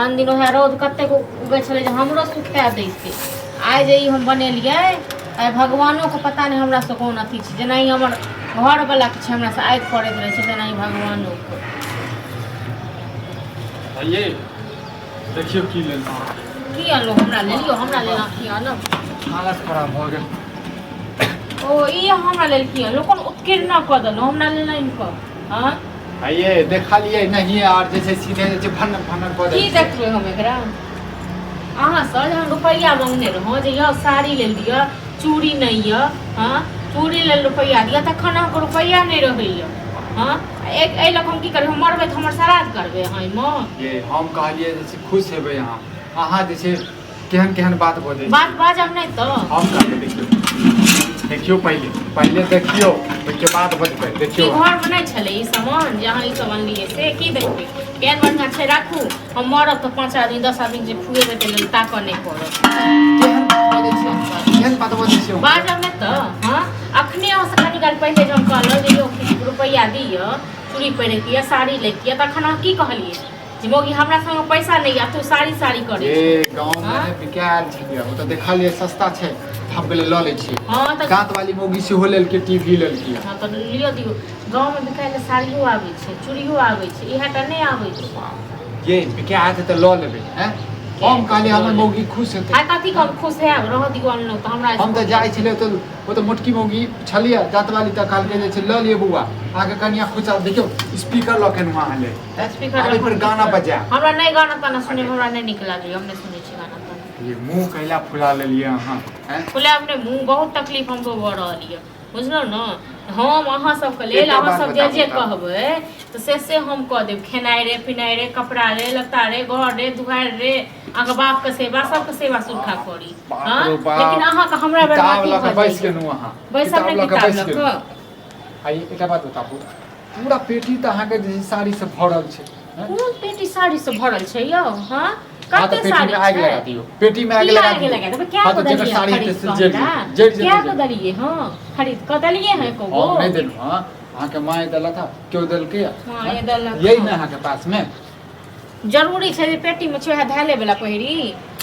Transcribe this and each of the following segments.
आन दिन ओहे रौद कते उगै छलै जे हमरो सुखा दैते आइ जे ई हम बनेलियै आइ भगवानो के पता नहीं हमरा से कोन अथी छै जेना ही हमर घर वाला के छै हमरा से आइ करैत रहे छै तेना ही भगवानो के ये देखियो की लेल की आनलो हमरा ले लियो हमरा लेना की आनब हालत खराब भ गेल ओ ई हमरा लेल की आनलो कोन उत्कीर्ण क देलो हमरा लेल नहीं क हां ये देखा लिए नहीं और जैसे सीधे जे भन भन क दे की देखबै हम एकरा अहाँ से जहाँ रुपैया मांगने रहो जे यह साड़ी ले लिया चूड़ी नहीं है हाँ चूड़ी ले रुपैया दिया तखन अहाँके रुपैया नहीं रहैया हाँ एक ए लख हम की करबै हम मरबै त हमर श्राद्ध करबै अहाँ एमे ये हम कहलिए जैसे खुश हेबै यहाँ अहाँ जैसे केहन केहन बात बजै बात बाजब नहीं तो हम कहलिए देखियो पहले देखियो ओके बाद बजबै देखियो घर में नहीं छले ई सामान जहाँ ई सब अनलिए से की देखबै केहन बढ़िया छै राखू हम मरब तो 5 आदमी 10 आदमी जे फुए देते लेल ताक नहीं पड़त केहन बात बजै छै बाजब नहीं तो हाँ अखने अहाँ से कनी काल पहले जे हम कहलहुँ जे यो रुपैया दिअ चूड़ी पहिरे के साड़ी ले के तखन अहाँ की कहलिए जे मोगी हमरा संग पैसा नहीं आ तू साड़ी करे ए गांव में बिकाल छै ओ त देखलिए सस्ता छै हम गेले ल लै छी हां त कांत वाली मोगी से हो लेल के टीवी लेल की हां त लियो दियो गांव में बिकाल साड़ियो आबै छै चूड़ियो आबै छै इहा त नहीं आबै छै ये बिकाल त ल लेबै हैं हम कहलिए हमर मोगी खुश हेतै आ कथी कम खुश है रह दियो अनलो त हमरा हम त जाय छले त ओ त मोटकी मोगी छलिए जात वाली त काल के जे छै ल लिए बुआ आगे कनिया खुचा देखियो स्पीकर ल के वहां ले स्पीकर पर गाना बजा हमरा नहीं गाना तना सुने हमरा नहीं निक लागे हम नहीं सुनै छी गाना तना ये मुंह कैला फुला लेलिए अहाँ हैं फुला अपने मुंह बहुत तकलीफ हमको भ रहल ये बुझलो न हम अहाँ सबके लेल अहाँ सब जे कहबै तो से हम कह देब खेनाइ रे पिनाइ रे कपड़ा रे लत्ता रे घर रे दुआर रे अहाँके बाप के सेवा सबके सेवा सुरक्षा करी हाँ लेकिन अहाँके हमरा बेर बैस गेलू अहाँ बैसल नहीं किताब लख आई एकटा बात बताबू पूरा पेटी त अहाँके जे साड़ी से भरल छै कोन पेटी साड़ी से भरल छै यौ हां कते साड़ी आग लगा दियो पेटी में आग लगा दियो क्या बदलिए साड़ी क्या बदलिए हां खरीद क दलिए है को हम नहीं देलु हां अहाँ के माय देला था क्यों देल के हां ये देला यही ना अहाँ के पास में जरूरी छै पेटी में छै धाले वाला पहिरी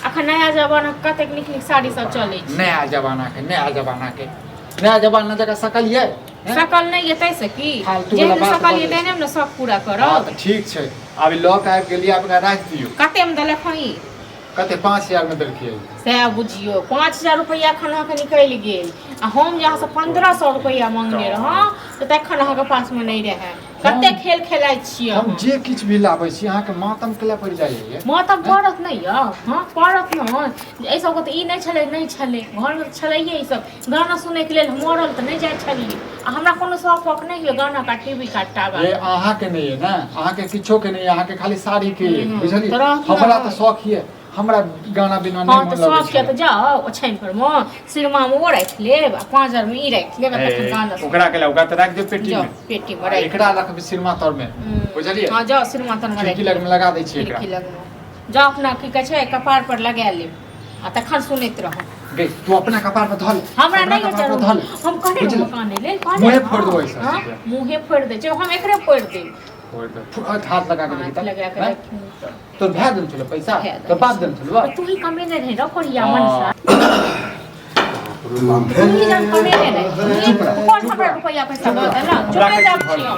अखन नया जमाना कतेक निक साड़ी सब चलै छै नया जमाना के नया जमाना जगह सकल ये सकल नहीं एतै से की जे सकल ये तेने में सब पूरा करब हां त ठीक छै अभी लॉक आबि गेलिए अपना राख दियो कते में देलक हई कते 5000 में देलखिए से बुझियो 5000 रुपया खना के निकल गेल आ हम जहां से 1500 रुपया मांगने रह त तखन अहाँ के पास में नहीं रहे कते खेल खेलाइ छियै हम जे किछ भी लाबै छी अहाँ के मातम केला पड़ जाइए मातम पड़त नहीं य हां पड़त न ए सब के त ई नहीं छले घर में छलैये ई सब गाना सुने के लेल मरल त नहीं जाय छलिए आ हमरा कोनो शौक नहीं है गाना का टीवी का टावा ये अहाँ के नहीं है ना अहाँ के किछो के नहीं अहाँ के खाली साड़ी के बुझलिए हमरा त शौक है हमरा गाना बिना नहीं मन लगे सब के त जाओ ओछैन पर म सिरमा में वो रख लेब 5000 में ई रख लेब त गाना ओकरा के ओकरा त रख दे पेटी में पेटी में रख एकरा रख सिरमा तर में बुझलिए हां जाओ सिरमा तर में रख लग में लगा दै छी एकरा जाओ अपना की कह छै कपार पर लगा ले आ तखन सुनैत रहो गे तू अपना कपार पर धल हमरा नहीं जरूर हम कहे मकान ले मुंहे फोड़ दो ऐसा मुंहे फोड़ दे जो हम एकरे फोड़ दे हाथ लगा के तो भे देन चलो पैसा तो बात देन चलो तू ही कमे नहीं रह रखोरिया मन सा तू ही जान कमे नहीं रह कौन हमरा रुपया पैसा दे ना चुपे जा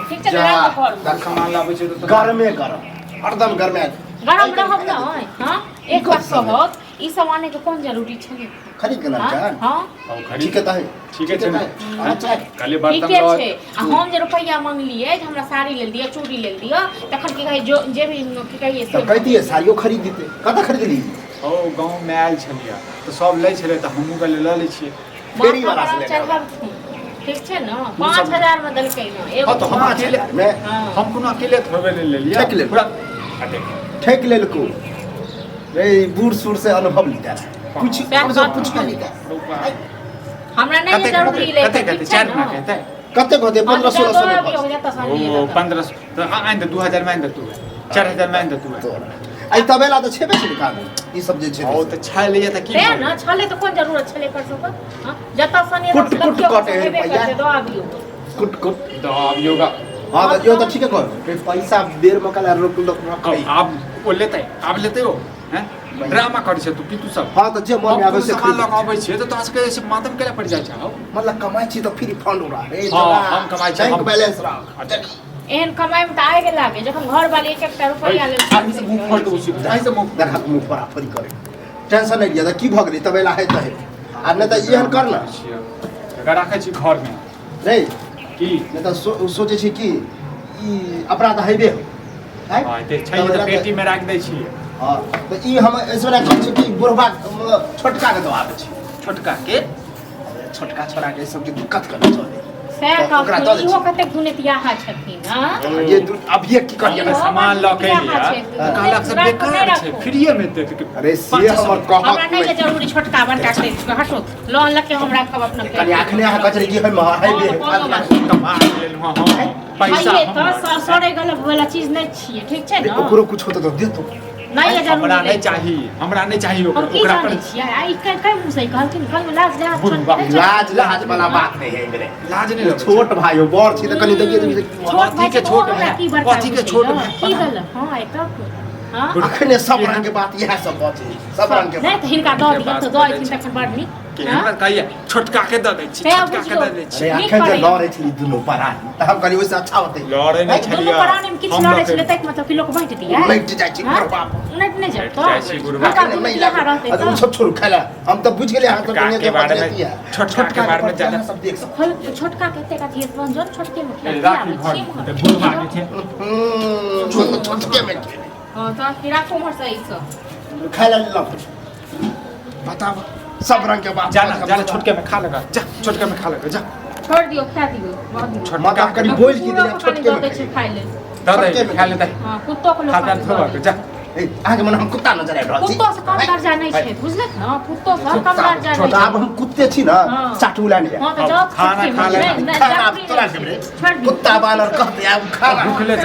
ठीक छै ना कर दर सामान लाबै छै तो गरम हरदम गरम रहब ना हां एक बात कहत ई सब आने के कौन जरूरी छै खरीद के ना हां ठीक है ठीक है अच्छा काले बर्तन ठीक छै आ हम जे रुपया मांगलिए हमरा साड़ी ले दिया चूड़ी ले दिया तखन की कहे जो जे भी की कहिए से कहती है साड़ियो खरीद देते कता खरीद ली ओ गांव में आयल छलिया तो सब ले छले त हमहु के ल लै छी फेरी वाला से ले ठीक छै ना 5000 में देलकै ना एगो तो हम अकेले हम कोनो अकेले थोबे ले लिया पूरा ठेक ले को रे बूढ़ सूर से अनुभव लीता कुछ का लीता हमरा नहीं जरूरी ले कते चार ना कहते कते कहते 1500 ओ 1500 तो आइन दे 2000 में आइन दे तू 4000 में आइन दे तू आई तबेला तो छेबे छै काम ई सब जे छै ओ त छाय ले त की है ना छले तो कोन जरूरत छले कर सको हां जता सने कुट काटे है भैया दो आबियो कुट दो आबियो का हां तो यो तो ठीक है कह पैसा बेर मकला रोक लो अब ओ लेतै आब लेतै ओ हैं ड्रामा करै छै तू की तू सब हाँ तो जे मन में आवे से सामान खरीद लग आबै छै तो तोरा सबके मातम केला पड़ जाइ छै मतलब कमाई छी तो फ्री फंड उड़ा रे हाँ, हम कमाई छी, बैंक हम- बैलेंस रख एहन कमाई में तऽ आगे लागे जखन घर वाले एक एकटा रुपैया ले आदमी से मुंह फोड़ दो उसी आई से मुंह देखा मुंह फराफरी करे टेंशन नहीं लिया था की भग रही तबेला है तो है आ नहीं तो एहन कर ना अगर राखै छी घर में रे की नहीं तो सोचे छी कि ई अपराध हैबे है हां ते छै त पेटी में राख दै छी हाँ तो ई हम ऐसे ना कहै छी कि बुढ़वा छोटका के दबावे छी छोटका के छोटका छोरा के सब के दिक्कत करे चले सएह तो ओकरा दऽ कहथिन दै इहो छी। कतेक दुनितियाहा छथिन हां ये अब ये की करिए ये सामान लऽ के लिया कहलक से बेकार छै फ्रीए में दे के अरे से हमर हमरा कहत नहीं के जरूरी छोटका बनका के हटो लोन लग के हम राखब अपना कनी आखने अहाँ कचरी की है महा हैबे कमा लेलहुँ हां पैसा पैसा तो सड़े गलत वाला चीज नहीं छिए ठीक छै ना ओकरो कुछ होता तो दे तो नहीं है हमरा जरूरी नहीं चाहिए हमरा नहीं चाहिए हम की ओकरा जानै छियै आई कई मुंह से कहलखिन कल लाज जहाज बुढ़वा, लाज लाज वाला बात नहीं है मेरे लाज नहीं लगै छै। छोट भाई हो बड़ छी तो कनी देखिए छोट भाई के छोट हमरा भाई, की बड़का कथी के बुझै छोट यऽ? भाई, की पता भेल हां एकक हां अखने सब रंग के बात यह सब बचे सब रंग के नहीं बात तो हिनका दऽ दियौ तो दऽ बात एथिन तखन बड़ नीक कि हमरा कहिए छोटका के दऽ दै छी सएह छोटका के बुझियौ। दऽ दै छी अरे नीक अखन जे करैया। लड़े छली दुनू परानी त हम कनी ओइसे अच्छा होतै लड़े नहीं दुनू छलिए प्राणी में किछु लड़ै छलै तक मतलब कि लोक बाँटि दिया लैट जाइ छी हाँ? घर बाप नहीं नहीं जब जाइ छी गुरुबा। हल्का दुनितियाहा रहतै अरे तो उ सब छोड़ खाला हम तो बुझ गेले हां तो छोटका दुनिया के के बारे बारे में- में छोटका के बारे में ज्यादा- सब देख सब खोल छोटका के एतेक अथी व्यंजन छोटके में ए, खिया राखी आबै घर छी ते बुढ़वा के छै छोटके में हां तो फिर राखो हमर सही सब खाला लग बताओ सब रंग के बात जाना जाना छोटके में खा लगा जा छोटके में खा लगा जा छोड़ दियो खा दियो बहुत दियो छोटका माता करी बोल की दिया छोटके में छै खाइ ले दऽ दे छोटके में खा ले दे हां कुत्तो को लोग खाता थोड़ा के जा ए आगे मन हम कुत्ता नजर आबि रहल छी कुत्तो से कम दर्जा नहीं छै बुझलक ना कुत्तो से कम दर्जा नहीं छोटा अब हम कुत्ते छी ना हाँ। चाटूला नहीं हां तो जाओ खाना खा ले। खाना तोरा के रे छोड़ दियो कुत्ता बानर कहते अब खाना भूख ले